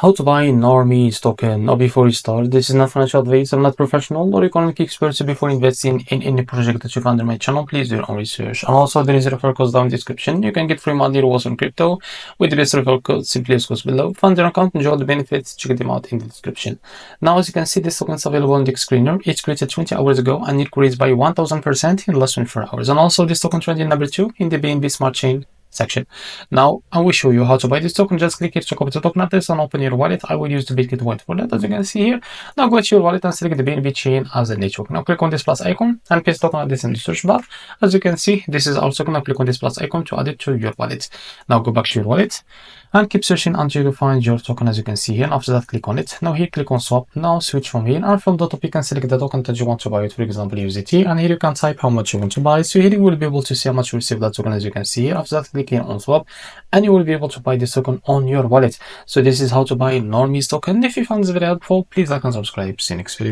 How to buy normies token. Now, before we start, this is not financial advice. I'm not professional or economic expert. So before investing in any project that you find on my channel, please do your own research. And also, there is a referral code down in the description. You can get free money rewards on crypto with the best referral code. Simply as goes below. Fund your account, enjoy the benefits. Check them out in the description. Now, as you can see, this token is available on the screener. It's created 20 hours ago and it increased by 1000% in the last 24 hours. And also, this token trending number 2 in the BNB Smart Chain section. Now I will show you how to buy this token. Just click here to copy the token address and open your wallet. I will use the Bitcoin wallet for that, as you can see here. Now go to your wallet and select the BNB chain as a network. Now click on this plus icon and paste token address in the search bar. As you can see, this is our token. Now click on this plus icon to add it to your wallet. Now go back to your wallet and keep searching until you find your token, as you can see here. And after that, click on it. Now here, click on swap. Now switch from here, and from the top you can select the token that you want to buy it. For example, USDT, and here you can type how much you want to buy. So here you will be able to see how much you receive that token, as you can see here. After that, click here on swap, and you will be able to buy this token on your wallet. So this is how to buy normies token. If you found this very helpful, please like and subscribe. See you next video.